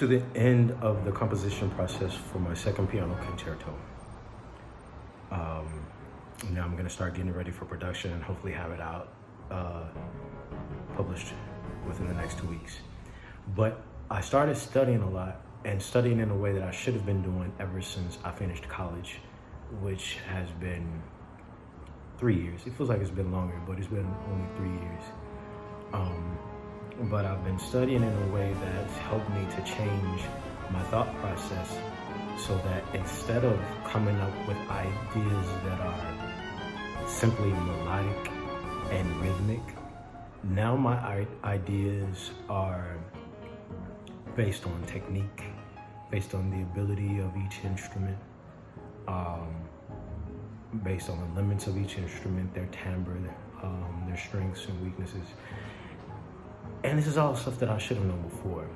to the end of the composition process for my second piano concerto. Now I'm gonna start getting ready for production and hopefully have it out, published within the next 2 weeks. But I started studying a lot and studying in a way that I should have been doing ever since I finished college, which has been 3 years. It feels like it's been longer, but it's been only 3 years. But I've been studying in a way that's helped me to change my thought process so that instead of coming up with ideas that are simply melodic and rhythmic, now my ideas are based on technique, based on the ability of each instrument, based on the limits of each instrument, their timbre, their strengths and weaknesses. And this is all stuff that I should have known before.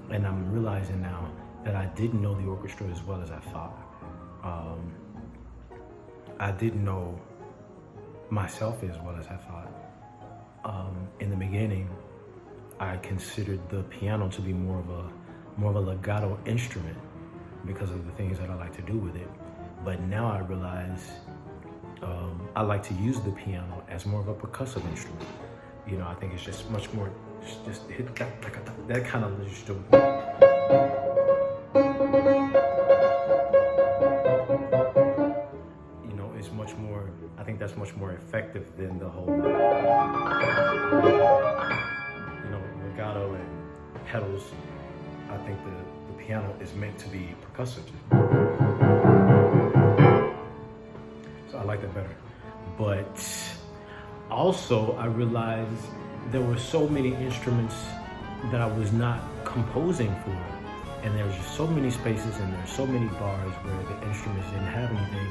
And I'm realizing now that I didn't know the orchestra as well as I thought. I didn't know myself as well as I thought. In the beginning, I considered the piano to be more of a legato instrument because of the things that I like to do with it. But now I realize I like to use the piano as more of a percussive instrument. You know, I think it's just much more, just hit that kind of just you know, it's much more, I think that's much more effective than the whole, you know, legato and pedals. I think the piano is meant to be percussive. So I like that better. But also I realized there were so many instruments that I was not composing for. And there was just so many spaces and there's so many bars where the instruments didn't have anything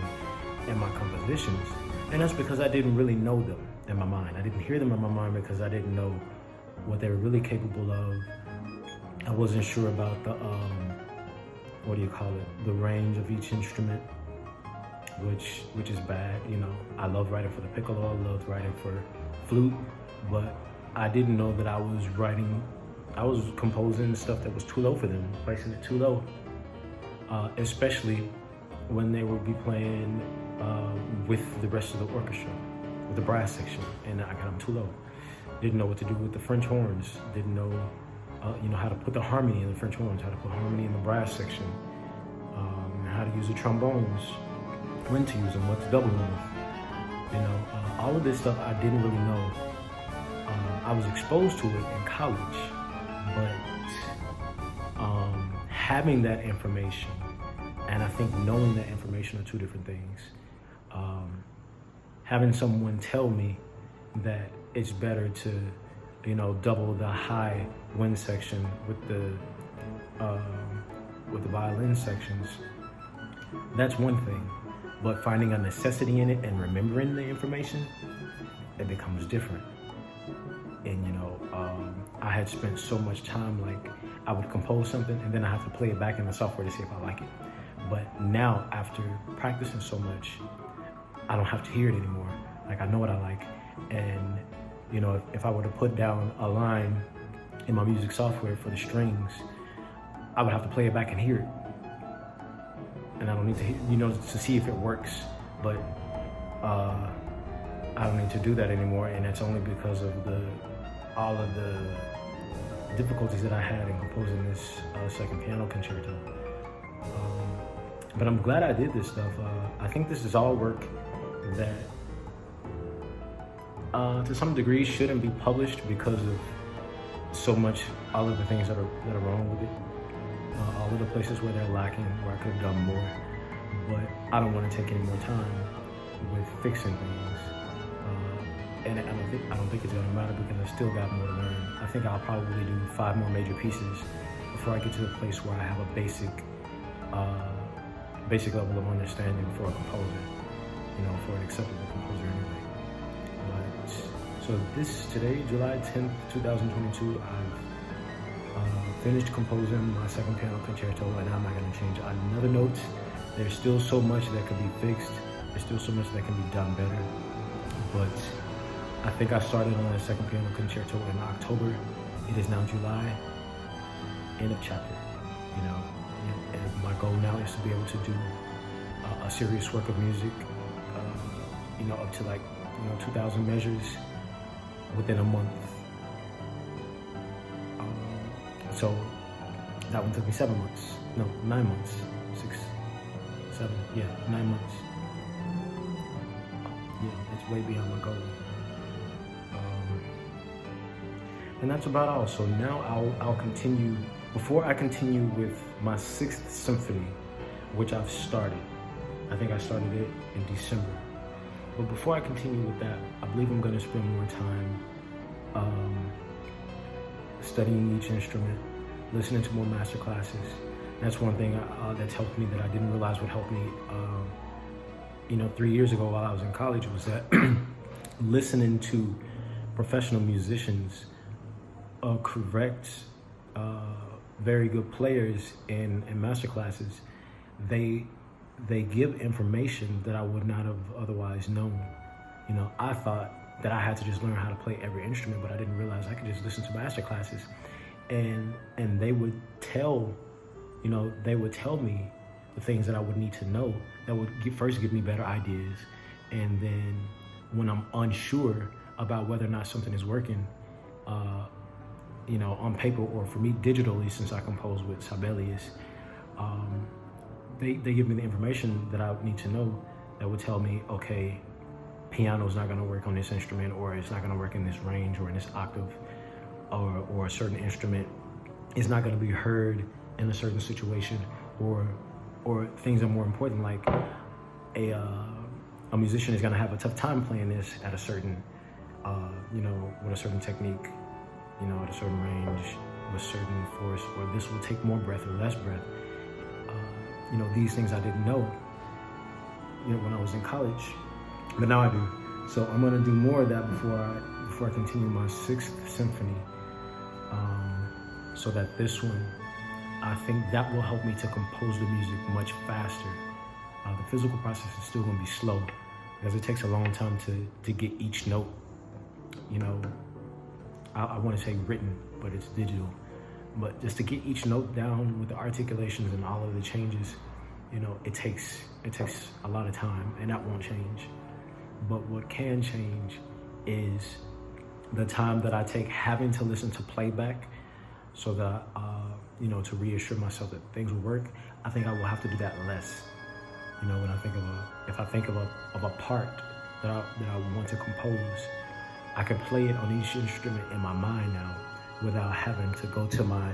in my compositions. And that's because I didn't really know them in my mind. I didn't hear them in my mind because I didn't know what they were really capable of. I wasn't sure about the, the range of each instrument, which is bad. You know, I love writing for the piccolo, I loved writing for flute, but I didn't know that I was composing stuff that was too low for them, placing it too low, especially when they would be playing with the rest of the orchestra, with the brass section, and I got them too low. Didn't know what to do with the French horns, didn't know how to put the harmony in the French horns, how to put harmony in the brass section, how to use the trombones, when to use them, what to double them with. You know, all of this stuff I didn't really know. I was exposed to it in college, but having that information, and I think knowing that information are two different things. Having someone tell me that it's better to, double the high wind section with the violin sections, that's one thing. But finding a necessity in it and remembering the information, it becomes different. And I had spent so much time, like I would compose something and then I have to play it back in the software to see if I like it. But now, after practicing so much, I don't have to hear it anymore. Like, I know what I like. And if I were to put down a line in my music software for the strings, I would have to play it back and hear it. And I don't need to hear, to see if it works. But I don't need to do that anymore. And that's only because of all of the difficulties that I had in composing this second piano concerto. But I'm glad I did this stuff. I think this is all work that to some degree shouldn't be published because of so much, all of the things that are wrong with it. All of the places where they're lacking, where I could have done more. But I don't want to take any more time with fixing things. And I don't think it's gonna matter because I still got more to learn. I think I'll probably do 5 more major pieces before I get to the place where I have a basic level of understanding for a composer, for an acceptable composer anyway. But so today, July 10th, 2022, I've finished composing my second piano concerto, and I'm not gonna change another note. There's still so much that could be fixed. There's still so much that can be done better. But I think I started on the second piano concerto in October. It is now July, end of chapter. you know, and my goal now is to be able to do a serious work of music, you know, up to like, you know, 2,000 measures within a month. So that one took me 7 months. No, 9 months. 6, 7, yeah, 9 months. Yeah, it's way beyond my goal. And that's about all. So now I'll continue. Before I continue with my 6th symphony, which I've started. I think I started it in December. But before I continue with that, I believe I'm going to spend more time studying each instrument, listening to more master classes. That's one thing that's helped me that I didn't realize would help me, you know, 3 years ago while I was in college, was that listening to professional musicians, correct, very good players in master classes, they give information that I would not have otherwise known. You know, I thought that I had to just learn how to play every instrument, but I didn't realize I could just listen to master classes, and they would tell, you know, they would tell me the things that I would need to know that would first give me better ideas, and then when I'm unsure about whether or not something is working, you know, on paper or for me digitally, since I compose with Sibelius, they give me the information that I need to know that would tell me, okay, piano's not going to work on this instrument, or it's not going to work in this range or in this octave, or a certain instrument is not going to be heard in a certain situation, or things that are more important, like a musician is going to have a tough time playing this at a certain, you know, with a certain technique, you know, at a certain range, with a certain force, or this will take more breath or less breath. You know, these things I didn't know, you know, when I was in college, but now I do. So I'm gonna do more of that before I continue my 6th symphony. So that this one, I think that will help me to compose the music much faster. The physical process is still gonna be slow because it takes a long time to get each note, you know, I wanna say written, but it's digital. But just to get each note down with the articulations and all of the changes, you know, it takes a lot of time, and that won't change. But what can change is the time that I take having to listen to playback, so that, you know, to reassure myself that things will work. I think I will have to do that less. You know, when I think if I think of a part that I want to compose, I can play it on each instrument in my mind now, without having to go to my,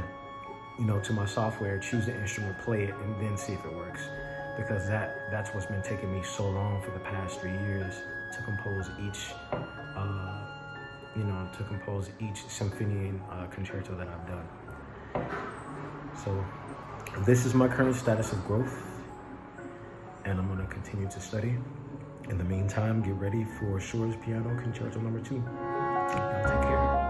you know, to my software, choose the instrument, play it, and then see if it works. Because that's what's been taking me so long for the past 3 years to compose each, you know, to compose each symphony and concerto that I've done. So this is my current status of growth, and I'm gonna continue to study. In the meantime, get ready for Shores Piano Concerto Number 2. Y'all take care.